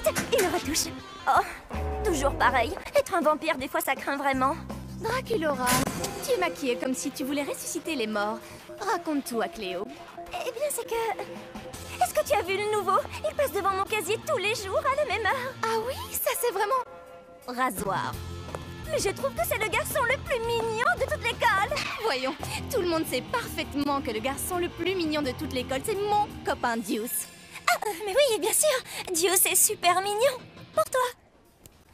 Vite, une retouche. Oh, toujours pareil. Être un vampire, des fois, ça craint vraiment. Draculaura, tu es maquillée comme si tu voulais ressusciter les morts. Raconte tout à Cléo. Eh bien, c'est que... Est-ce que tu as vu le nouveau? Il passe devant mon casier tous les jours à la même heure. Ah oui, ça c'est vraiment... Rasoir. Mais je trouve que c'est le garçon le plus mignon de toute l'école. Voyons, tout le monde sait parfaitement que le garçon le plus mignon de toute l'école, c'est mon copain Deuce. Ah, mais oui, bien sûr. Deuce est super mignon. Pour toi.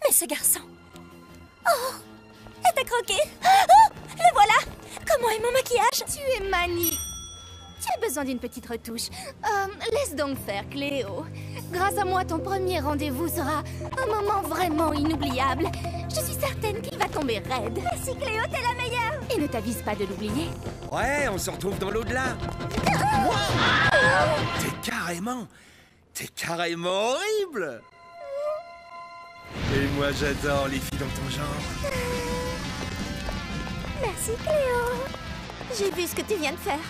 Mais ce garçon... Oh, elle t'a croqué. Oh, le voilà. Comment est mon maquillage? Tu es mani. Tu as besoin d'une petite retouche. Laisse donc faire, Cléo. Grâce à moi, ton premier rendez-vous sera un moment vraiment inoubliable. Je suis certaine qu'il va tomber raide. Merci Cléo, t'es la meilleure. Et ne t'avise pas de l'oublier. Ouais, on se retrouve dans l'au-delà. T'es carrément horrible. Et moi, j'adore les filles dans ton genre. Merci Cléo. J'ai vu ce que tu viens de faire.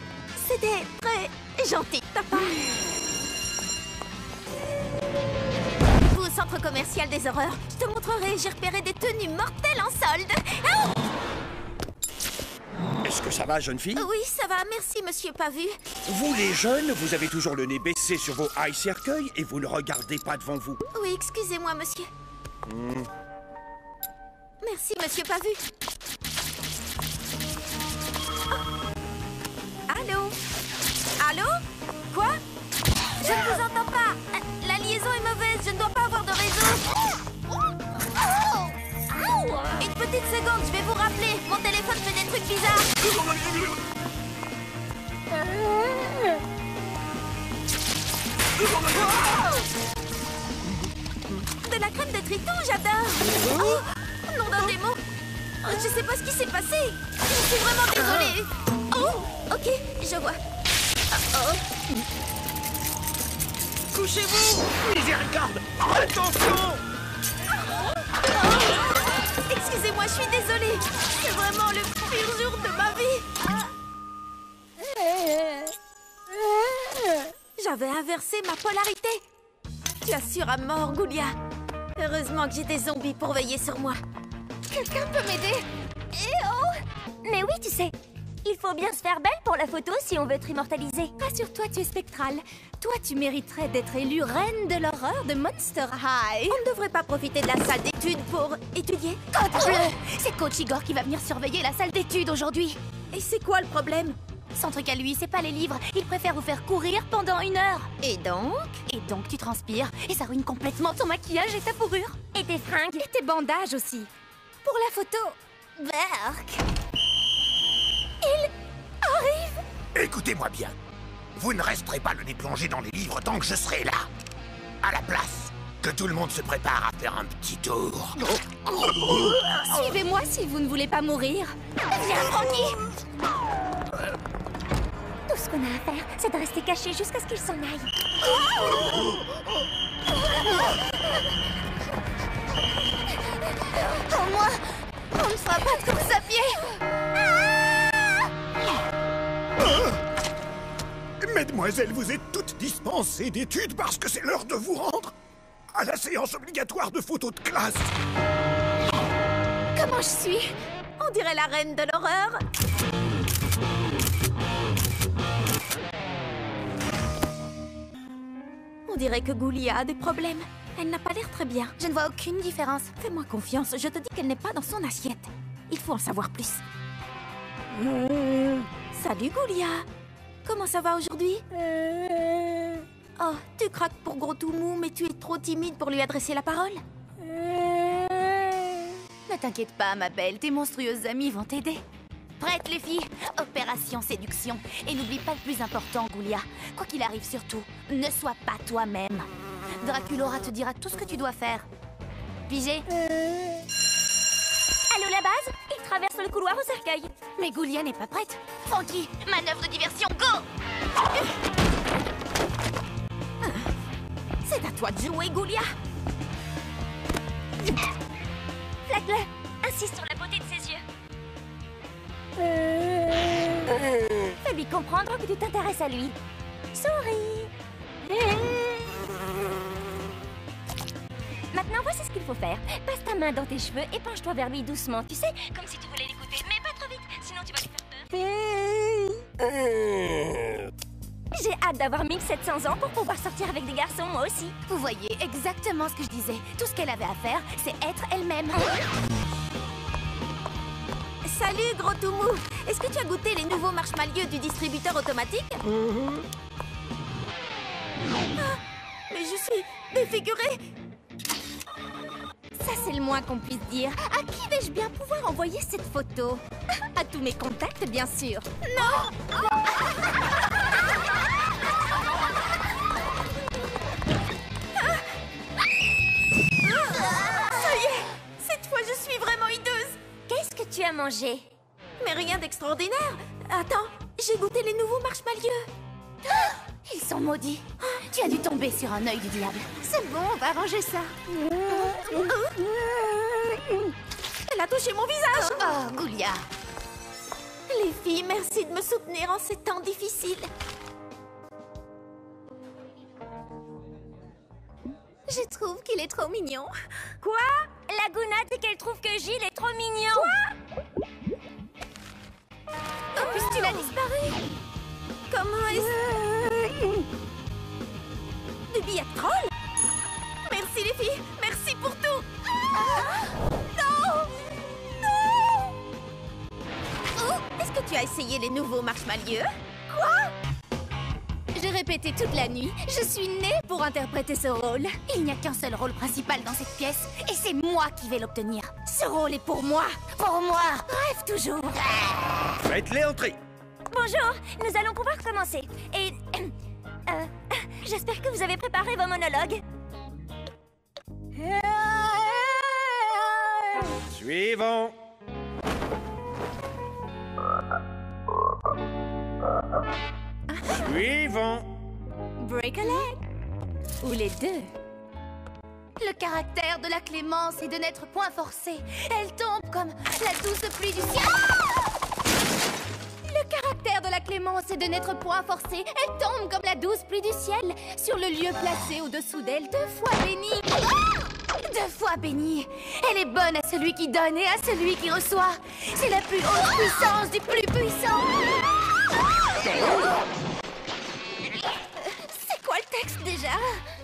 C'était très gentil de ta part. Au centre commercial des horreurs, je te montrerai, j'ai repéré des tenues mortelles en solde. Ah! Est-ce que ça va, jeune fille? Oui, ça va, merci, monsieur Pavu. Vous, les jeunes, vous avez toujours le nez baissé sur vos high cercueils et vous ne regardez pas devant vous. Oui, excusez-moi, monsieur. Merci, monsieur Pavu. Allô? Allô? Quoi? Je ne vous entends pas. La liaison est mauvaise, je ne dois pas avoir de réseau. Une petite seconde, je vais vous rappeler. Mon téléphone fait des trucs bizarres. De la crème de triton, j'adore. Oh, nom d'un démon. Je sais pas ce qui s'est passé. Je suis vraiment désolée. Oh, ok, je vois. Couchez-vous! Miséricorde! Attention! Excusez-moi, je suis désolée. C'est vraiment le pire jour de ma vie. J'avais inversé ma polarité. Tu assures à mort, Goulia. Heureusement que j'ai des zombies pour veiller sur moi. Quelqu'un peut m'aider? Eh oh! Mais oui, tu sais, il faut bien se faire belle pour la photo si on veut être immortalisé. Rassure-toi, tu es spectrale. Toi, tu mériterais d'être élue reine de l'horreur de Monster High. On ne devrait pas profiter de la salle d'études pour étudier. Code bleu! C'est Coach Igor qui va venir surveiller la salle d'études aujourd'hui. Et c'est quoi le problème? Son truc à lui, c'est pas les livres. Il préfère vous faire courir pendant 1 heure. Et donc, tu transpires et ça ruine complètement ton maquillage et ta fourrure. Et tes fringues. Et tes bandages aussi. Pour la photo... Berk. Il arrive. Écoutez-moi bien. Vous ne resterez pas le nez plongé dans les livres tant que je serai là. À la place, que tout le monde se prépare à faire un petit tour. Suivez-moi si vous ne voulez pas mourir. Viens, Frankie. Tout ce qu'on a à faire, c'est de rester caché jusqu'à ce qu'il s'en aille. Au moins, on ne fera pas de course à pied. Mesdemoiselles, vous êtes toutes dispensées d'études parce que c'est l'heure de vous rendre à la séance obligatoire de photos de classe. Comment je suis? On dirait la reine de l'horreur. On dirait que Goulia a des problèmes. Elle n'a pas l'air très bien. Je ne vois aucune différence. Fais-moi confiance, je te dis qu'elle n'est pas dans son assiette. Il faut en savoir plus. Salut Goulia. Comment ça va aujourd'hui? Oh, tu craques pour gros tout mou, mais tu es trop timide pour lui adresser la parole. Ne t'inquiète pas, ma belle, tes monstrueuses amies vont t'aider. Prête, les filles? Opération séduction. Et n'oublie pas le plus important, Goulia. Quoi qu'il arrive, surtout, ne sois pas toi-même. Draculaura te dira tout ce que tu dois faire. Pigé? Allô, la base? Il traverse le couloir au cercueil. Mais Goulia n'est pas prête. Frankie, manœuvre de diversion, go! C'est à toi de jouer, Goulia. Flaque-le. Insiste sur la beauté de ses yeux. Fais-lui comprendre que tu t'intéresses à lui. Souris. Maintenant, voici ce qu'il faut faire. Passe ta main dans tes cheveux et penche-toi vers lui doucement, tu sais, comme si tu voulais l'écouter. Mais pas trop vite, sinon tu vas lui faire peur. J'ai hâte d'avoir 1700 ans pour pouvoir sortir avec des garçons, moi aussi. Vous voyez exactement ce que je disais. Tout ce qu'elle avait à faire, c'est être elle-même. Salut, gros tout mou. Est-ce que tu as goûté les nouveaux marshmallows du distributeur automatique? Ah, mais je suis défigurée. Ça, c'est le moins qu'on puisse dire. À qui vais-je bien pouvoir envoyer cette photo? À tous mes contacts, bien sûr. Non! Ça y est! Cette fois, je suis vraiment hideuse! Qu'est-ce que tu as mangé? Mais rien d'extraordinaire. Attends, j'ai goûté les nouveaux marshmallows. Ils sont maudits. Tu as dû tomber sur un œil du diable. C'est bon, on va arranger ça. Elle a touché mon visage. Oh, Goulia. Les filles, merci de me soutenir en ces temps difficiles. Je trouve qu'il est trop mignon. Quoi? Laguna dit qu'elle trouve que Gilles est trop mignon. Oh, puisqu'il a disparu. Comment est-ce... Des billets de troll? Merci les filles, merci pour tout. Non! Non! Oh, est-ce que tu as essayé les nouveaux marshmallows? Quoi? J'ai répété toute la nuit. Je suis née pour interpréter ce rôle. Il n'y a qu'un seul rôle principal dans cette pièce, et c'est moi qui vais l'obtenir. Ce rôle est pour moi. Pour moi. Rêve toujours. Faites-les entrer. Bonjour, nous allons pouvoir commencer. Et... j'espère que vous avez préparé vos monologues. Suivant. Suivant. Break a leg. Ou les deux. Le caractère de la clémence est de n'être point forcée. Elle tombe comme la douce pluie du ciel. Le caractère de la clémence est de n'être point forcée. Elle tombe comme la douce pluie du ciel sur le lieu placé au-dessous d'elle, 2 fois bénie. 2 fois bénie. Elle est bonne à celui qui donne et à celui qui reçoit. C'est la plus haute puissance du plus puissant. C'est quoi le texte déjà?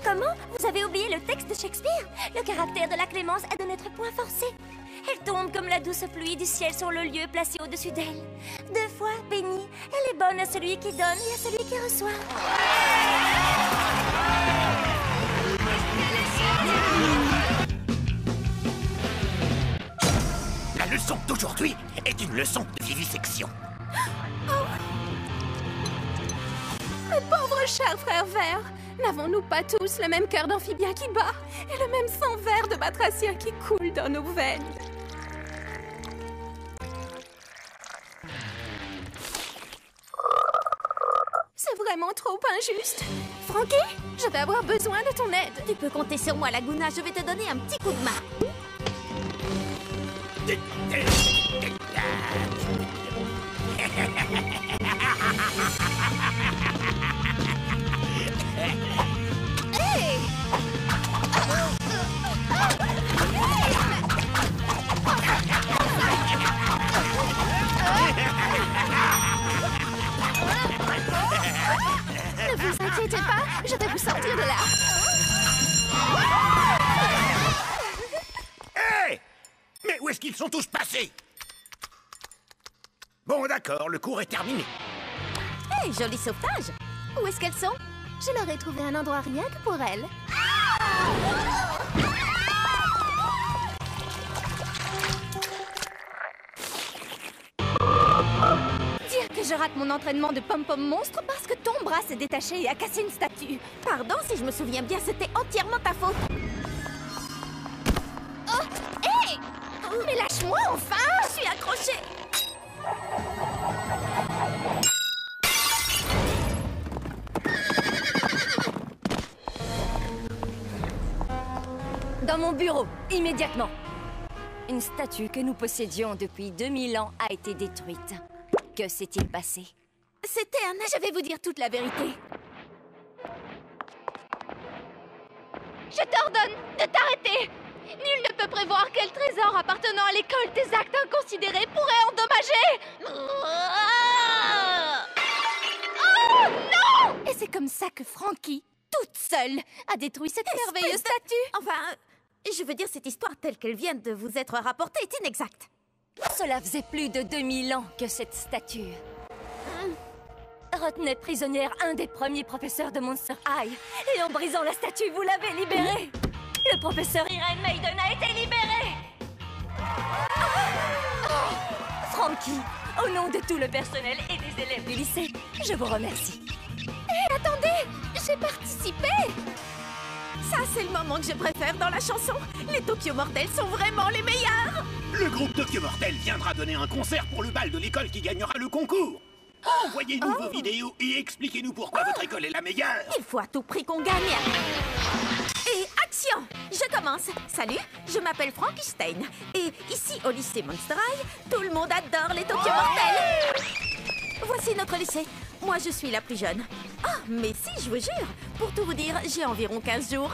Comment? Vous avez oublié le texte de Shakespeare? Le caractère de la clémence est de n'être point forcé. Elle tombe comme la douce pluie du ciel sur le lieu placé au-dessus d'elle. 2 fois bénie. Elle est bonne à celui qui donne et à celui qui reçoit. La leçon d'aujourd'hui est une leçon de vivisection. Mes pauvres chers frères verts, n'avons-nous pas tous le même cœur d'amphibien qui bat et le même sang vert de batracien qui coule dans nos veines? C'est vraiment trop injuste. Frankie, je vais avoir besoin de ton aide. Tu peux compter sur moi, Laguna. Je vais te donner un petit coup de main. Hey! Ne vous inquiétez pas, je vais vous sortir de là. Hé! Mais où est-ce qu'ils sont tous passés? Bon, d'accord, le cours est terminé. Hey, joli sauvetage! Où est-ce qu'elles sont? Je leur ai trouvé un endroit rien que pour elles. Dire que je rate mon entraînement de pom-pom monstre parce que ton bras s'est détaché et a cassé une statue. Pardon, si je me souviens bien, c'était entièrement ta faute. Oh! Hé! Mais lâche-moi enfin! Je suis accrochée! Dans mon bureau, immédiatement. Une statue que nous possédions depuis 2000 ans a été détruite. Que s'est-il passé? C'était un... Je vais vous dire toute la vérité. Je t'ordonne de t'arrêter. Nul ne peut prévoir quel trésor appartenant à l'école des actes inconsidérés pourrait endommager. Oh non! Et c'est comme ça que Frankie, toute seule, a détruit cette merveilleuse statue. Enfin, je veux dire, cette histoire telle qu'elle vient de vous être rapportée est inexacte. Cela faisait plus de 2000 ans que cette statue retenait prisonnière un des premiers professeurs de Monster High. Et en brisant la statue, vous l'avez libérée. Le professeur Irene Maiden a été libéré. Frankie, au nom de tout le personnel et des élèves du lycée, je vous remercie. Hé, attendez! J'ai participé! Ça, c'est le moment que je préfère dans la chanson. Les Tokyo Mortels sont vraiment les meilleurs. Le groupe Tokyo Mortel viendra donner un concert pour le bal de l'école qui gagnera le concours. Envoyez-nous vos vidéos et expliquez-nous pourquoi votre école est la meilleure. Il faut à tout prix qu'on gagne. Et action! Je commence. Salut, je m'appelle Frankenstein. Et ici, au lycée Monster High, tout le monde adore les Tokyo Mortels. Voici notre lycée. Moi, je suis la plus jeune. Ah, mais si, je vous jure. Pour tout vous dire, j'ai environ 15 jours.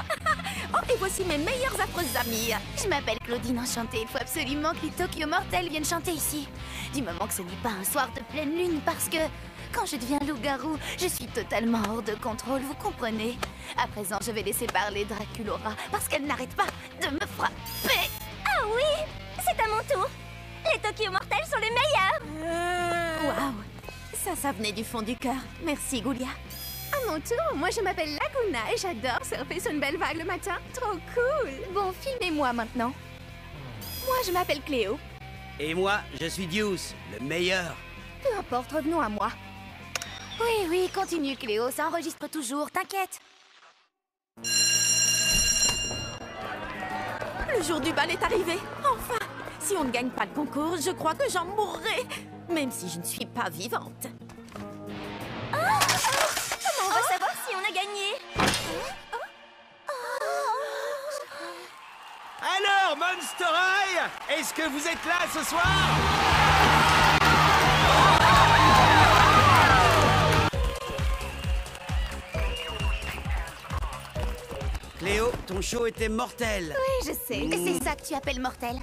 Oh, et voici mes meilleures affreuses amies. Je m'appelle Claudine Enchantée. Il faut absolument que les Tokyo Mortels viennent chanter ici. Du moment que ce n'est pas un soir de pleine lune, parce que quand je deviens loup-garou, je suis totalement hors de contrôle, vous comprenez? À présent, je vais laisser parler Draculora, parce qu'elle n'arrête pas de me frapper. Ah oui, c'est à mon tour. Les Tokyo Mortels sont les meilleurs. Waouh! Ça venait du fond du cœur. Merci, Goulia. À mon tour, moi je m'appelle Laguna et j'adore surfer sur une belle vague le matin. Trop cool. Bon, filmez-moi maintenant. Moi je m'appelle Cléo. Et moi, je suis Deuce, le meilleur. Peu importe, revenons à moi. Oui, continue Cléo, ça enregistre toujours, t'inquiète. Le jour du bal est arrivé. Enfin! Si on ne gagne pas le concours, je crois que j'en mourrai. Même si je ne suis pas vivante. Comment on va savoir si on a gagné? Alors, Monster High, est-ce que vous êtes là ce soir? Cléo, ton show était mortel. Oui, je sais. C'est ça que tu appelles mortel.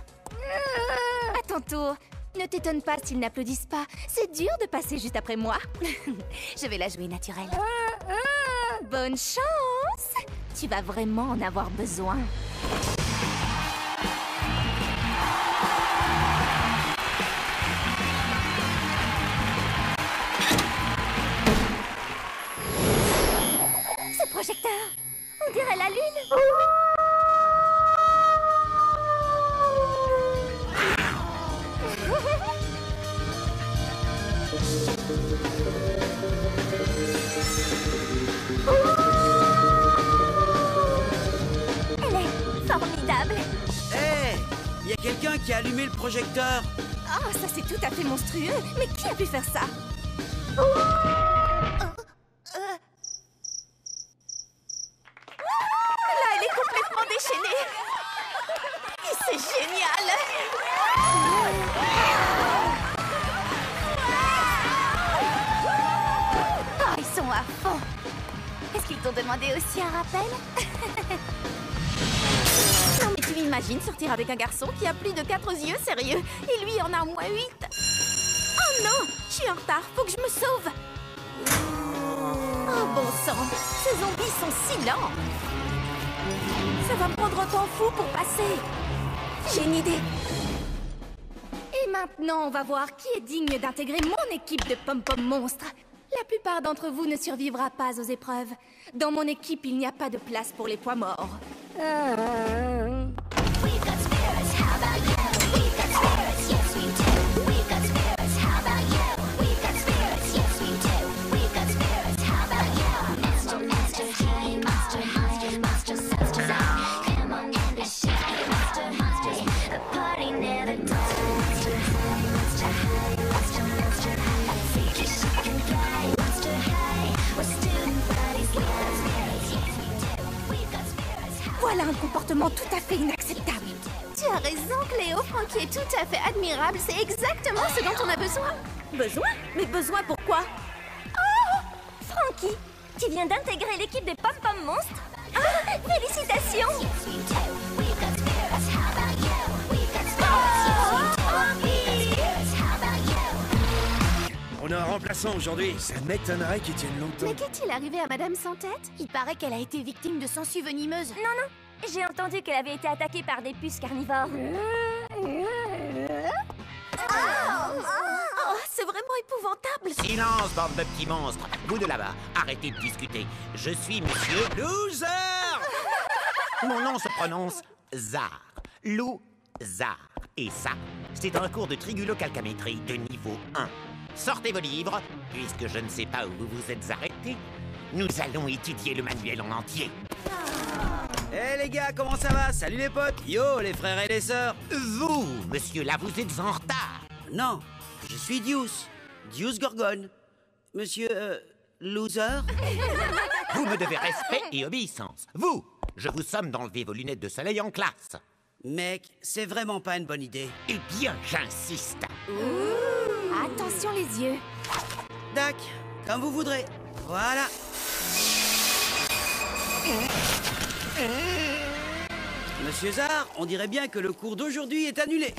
À ton tour. Ne t'étonne pas s'ils n'applaudissent pas. C'est dur de passer juste après moi. Je vais la jouer naturelle. Bonne chance! Tu vas vraiment en avoir besoin. Ce projecteur, on dirait la lune. Elle est formidable. Hé, il y a quelqu'un qui a allumé le projecteur. Ah, ça c'est tout à fait monstrueux. Mais qui a pu faire ça? Là, elle est complètement déchaînée. Et c'est génial. Ah, ils sont à fond. Est-ce qu'ils t'ont demandé aussi un rappel? Non, mais tu imagines sortir avec un garçon qui a plus de 4 yeux, sérieux? Et lui en a moins 8. Oh non! Je suis en retard, faut que je me sauve. Oh bon sang, ces zombies sont si lents. Ça va me prendre un temps fou pour passer. J'ai une idée. Et maintenant, on va voir qui est digne d'intégrer mon équipe de pom-pom monstres. La plupart d'entre vous ne survivra pas aux épreuves. Dans mon équipe, il n'y a pas de place pour les poids morts. Voilà un comportement tout à fait inacceptable. Tu as raison, Cléo. Frankie est tout à fait admirable. C'est exactement ce dont on a besoin. Besoin? Mais besoin pourquoi? Frankie, tu viens d'intégrer l'équipe des Pom-Pom Monstres? Félicitations! On a un remplaçant aujourd'hui. Ça m'étonnerait qu'il tienne longtemps. Mais qu'est-il arrivé à Madame Sans Tête? Il paraît qu'elle a été victime de sangsues venimeuses. Non, j'ai entendu qu'elle avait été attaquée par des puces carnivores. Oh, c'est vraiment épouvantable. Silence, bande de petits monstres. Vous de là-bas, arrêtez de discuter. Je suis Monsieur Loser. Mon nom se prononce Zar. Lou-Zar. Et ça, c'est un cours de trigulocalcamétrie de niveau 1. Sortez vos livres, puisque je ne sais pas où vous vous êtes arrêtés. Nous allons étudier le manuel en entier. Eh les gars, comment ça va? Salut les potes. Yo, les frères et les sœurs. Vous, monsieur, là, vous êtes en retard. Non, je suis Deuce. Deuce Gorgone. Monsieur, Loser? Vous me devez respect et obéissance. Vous, je vous somme d'enlever vos lunettes de soleil en classe. Mec, c'est vraiment pas une bonne idée. Eh bien, j'insiste. Attention les yeux. Dac, comme vous voudrez. Voilà. Monsieur Zar, on dirait bien que le cours d'aujourd'hui est annulé.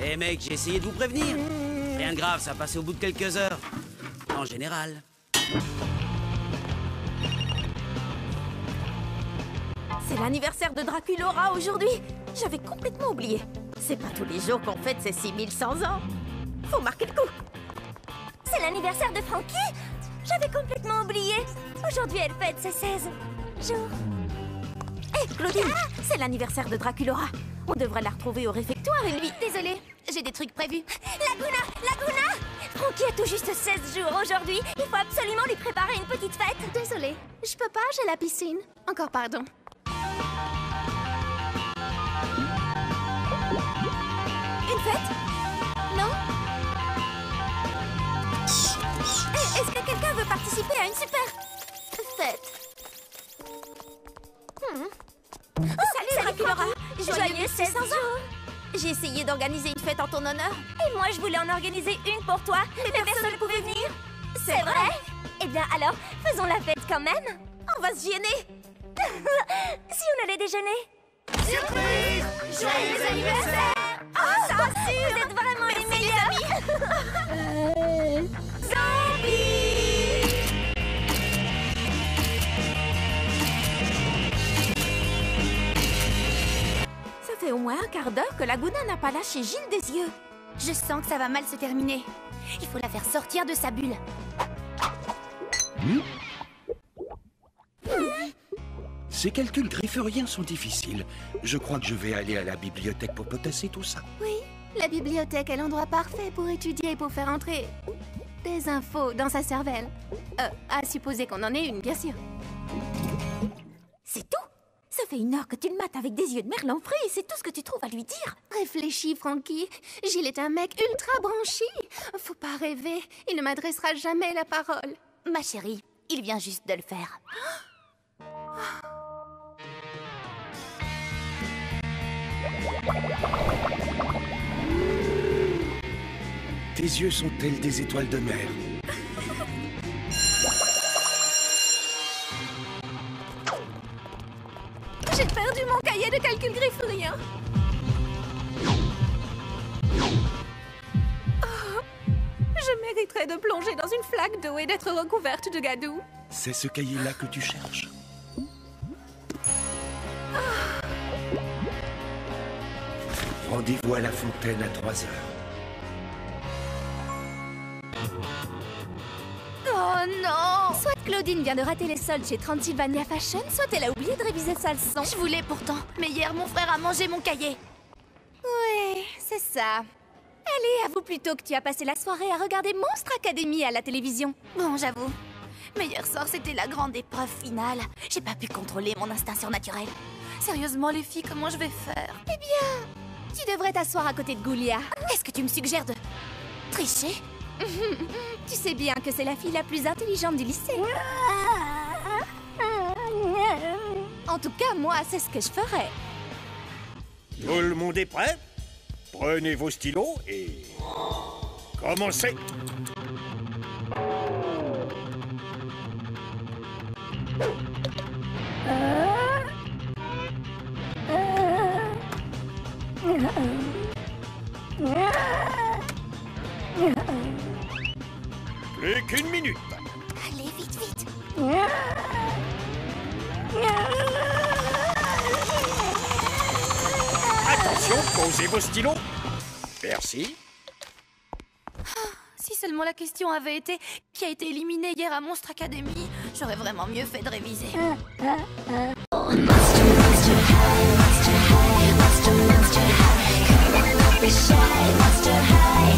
Eh mec, j'ai essayé de vous prévenir. Rien de grave, ça a passé au bout de quelques heures. En général. C'est l'anniversaire de Draculaura aujourd'hui. J'avais complètement oublié. C'est pas tous les jours qu'on fête ses 6100 ans. Faut marquer le coup. C'est l'anniversaire de Frankie? J'avais complètement oublié. Aujourd'hui, elle fête ses 16 jours. Hé, Claudine, c'est l'anniversaire de Draculaura. On devrait la retrouver au réfectoire et lui... Désolée, j'ai des trucs prévus. Laguna! Frankie a tout juste 16 jours aujourd'hui. Il faut absolument lui préparer une petite fête. Désolée, je peux pas, j'ai la piscine. Encore pardon. Une fête? Non? Est-ce que quelqu'un veut participer à une super fête? Salut Draculaura! Joyeux 16 jours! J'ai essayé d'organiser une fête en ton honneur. Et moi, je voulais en organiser une pour toi, mais personne ne pouvait venir. C'est vrai? Eh bien, alors, faisons la fête quand même. On va se gêner. Si on allait déjeuner. Surprise! Joyeux anniversaire! Oh, ça rassure! Vous êtes vraiment les meilleurs! Zombie! Ça fait au moins un quart d'heure que Laguna n'a pas lâché Gilles des yeux. Je sens que ça va mal se terminer. Il faut la faire sortir de sa bulle. Ces calculs grifferiens sont difficiles. Je crois que je vais aller à la bibliothèque pour potasser tout ça. Oui, la bibliothèque est l'endroit parfait pour étudier et pour faire entrer des infos dans sa cervelle. À supposer qu'on en ait une, bien sûr. C'est tout? Ça fait 1 heure que tu le mates avec des yeux de merlan frit et c'est tout ce que tu trouves à lui dire. Réfléchis, Frankie. Gilles est un mec ultra branché. Faut pas rêver, il ne m'adressera jamais la parole. Ma chérie, il vient juste de le faire. Tes yeux sont tels des étoiles de mer. J'ai perdu mon cahier de calcul griffurien. Oh, je mériterais de plonger dans une flaque d'eau et d'être recouverte de gadou. C'est ce cahier-là que tu cherches. Rendez-vous à la fontaine à 3 heures. Oh non! Soit Claudine vient de rater les soldes chez Transylvania Fashion, soit elle a oublié de réviser sa leçon. Je voulais pourtant, mais hier mon frère a mangé mon cahier. Oui, c'est ça. Allez, avoue plutôt que tu as passé la soirée à regarder Monstre Academy à la télévision. Bon, j'avoue. Mais hier soir, c'était la grande épreuve finale. J'ai pas pu contrôler mon instinct surnaturel. Sérieusement, les filles, comment je vais faire? Eh bien, tu devrais t'asseoir à côté de Goulia. Est-ce que tu me suggères de tricher? Tu sais bien que c'est la fille la plus intelligente du lycée. En tout cas, moi, c'est ce que je ferais. Tout le monde est prêt? Prenez vos stylos et... commencez! Plus qu'1 minute. Allez, vite, vite. Attention, posez vos stylos. Merci. Si seulement la question avait été qui a été éliminé hier à Monstre Academy, j'aurais vraiment mieux fait de réviser. Monster high, monster high, monster high.